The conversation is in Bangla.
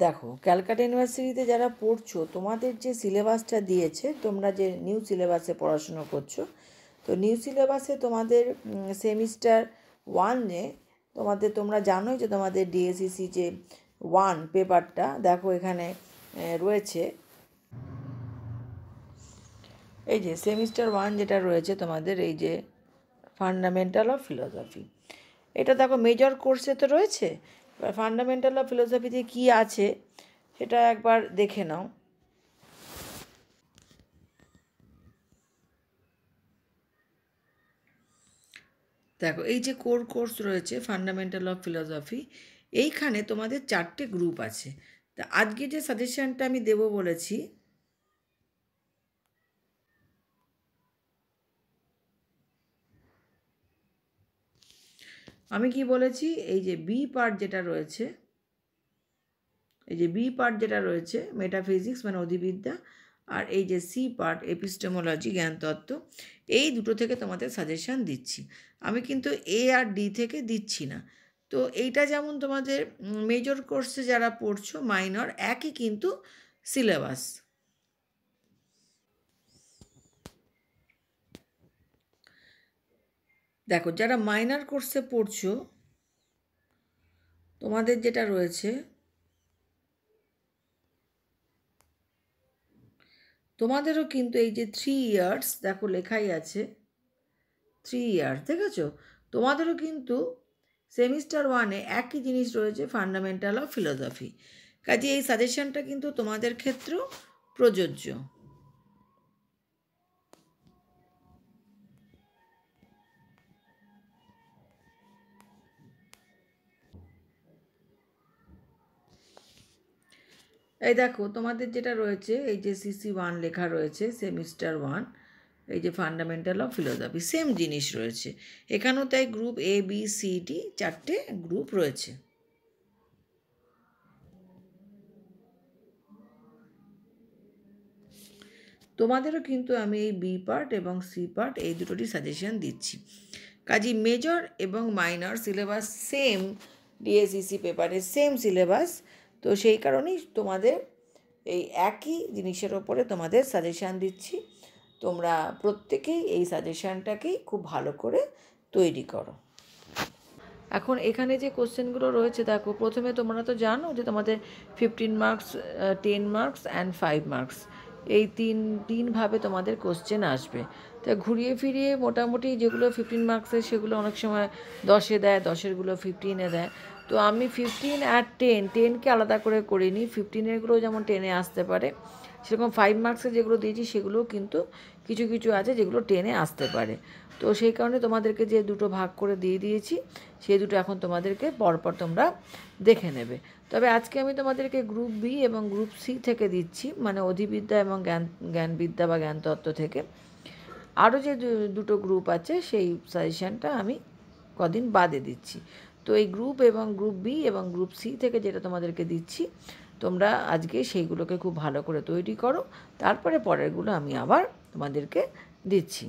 দেখো ক্যালকাটা ইউনিভার্সিটিতে যারা পড়ছো তোমাদের যে সিলেবাসটা দিয়েছে, তোমরা যে নিউ সিলেবাসে পড়াশুনো করছো, তো নিউ সিলেবাসে তোমাদের সেমিস্টার ওয়ানে তোমরা জানোই যে তোমাদের ডিএসসিসি যে 1 পেপারটা দেখো এখানে রয়েছে, এই যে সেমিস্টার 1 যেটা রয়েছে তোমাদের, এই যে ফান্ডামেন্টাল অফ ফিলোসফি, এটা দেখো মেজর কোর্সে তো রয়েছে। এবার ফান্ডামেন্টাল অফ ফিলোসফিতে কী আছে সেটা একবার দেখে নাও। দেখো এই যে কোর কোর্স রয়েছে ফান্ডামেন্টাল অফ ফিলোসফি, এইখানে তোমাদের 4টে গ্রুপ আছে। তা আজকে যে সাজেশনটা আমি দেবো বলেছি, আমি কি বলেছি, এই যে বি পার্ট যেটা রয়েছে, এই যে বি পার্ট যেটা রয়েছে মেটাফিজিক্স মানে অধিবিদ্যা, আর এই যে সি পার্ট এপিস্টেমোলজি জ্ঞানতত্ত্ব, এই দুটো থেকে তোমাদের সাজেশান দিচ্ছি। আমি কিন্তু এ আর ডি থেকে দিচ্ছি না। তো এইটা যেমন তোমাদের মেজর কোর্সে যারা পড়ছো মাইনর, একই কিন্তু সিলেবাস। দেখো যারা মাইনর কোর্সে পড়ছো তোমাদের যেটা রয়েছে, তোমাদেরও কিন্তু এই যে 3 ইয়ার্স দেখো লেখাই আছে 3 ইয়ার্স, দেখেছো? তোমাদেরও কিন্তু সেমিস্টার 1-এ একই জিনিস রয়েছে, ফান্ডামেন্টাল অফ ফিলোসফি। কাজে এই সাজেশনটা কিন্তু তোমাদের ক্ষেত্রেও প্রযোজ্য। এই দেখো তোমাদের যেটা রয়েছে, এই যে CC1 লেখা রয়েছে সেমিস্টার 1, এই যে ফান্ডামেন্টাল অফ ফিলোসফি, সেম জিনিস রয়েছে এখানেও। তাই group A B C D 4টে গ্রুপ রয়েছে। তোমাদেরও কিন্তু আমি এই বি পার্ট এবং সি পার্ট এই দুটোরই সাজেশন দিচ্ছি। কাজেই মেজর এবং মাইনর সিলেবাস সেম, ডিএসসিসি পেপারের সেম সিলেবাস। তো সেই কারণেই তোমাদের এই একই জিনিসের ওপরে তোমাদের সাজেশান দিচ্ছি। তোমরা প্রত্যেকেই এই সাজেশানটাকেই খুব ভালো করে তৈরি করো। এখন এখানে যে কোশ্চেনগুলো রয়েছে দেখো, প্রথমে তোমরা তো জানো যে তোমাদের 15 মার্কস, 10 মার্কস অ্যান্ড 5 মার্কস, এই তিনভাবে তোমাদের কোশ্চেন আসবে। তা ঘুরিয়ে ফিরিয়ে মোটামুটি যেগুলো 15 মার্কসের সেগুলো অনেক সময় 10-এ দেয়, 10-এরগুলো 15-এ দেয়। তো আমি 15 আর 10কে আলাদা করে করিনি, 15-এরগুলো যেমন 10-এ আসতে পারে, সেরকম 5 মার্কসে যেগুলো দিয়েছি সেগুলোও কিন্তু কিছু কিছু আছে যেগুলো 10-এ আসতে পারে। তো সেই কারণে তোমাদেরকে যে দুটো ভাগ করে দিয়ে দিয়েছি, সেই দুটো এখন তোমাদেরকে পরপর তোমরা দেখে নেবে। তবে আজকে আমি তোমাদেরকে গ্রুপ বি এবং গ্রুপ সি থেকে দিচ্ছি, মানে অধিবিদ্যা এবং জ্ঞানবিদ্যা বা জ্ঞানতত্ত্ব থেকে। আরও যে দুটো গ্রুপ আছে সেই সাজেশানটা আমি কদিন বাদে দিচ্ছি। তো এই গ্রুপ এবং গ্রুপ বি এবং গ্রুপ সি থেকে যেটা তোমাদেরকে দিচ্ছি, তোমরা আজকে সেইগুলোকে খুব ভালো করে তৈরি করো, তারপরে পরেরগুলো আমি আবার তোমাদেরকে দিচ্ছি।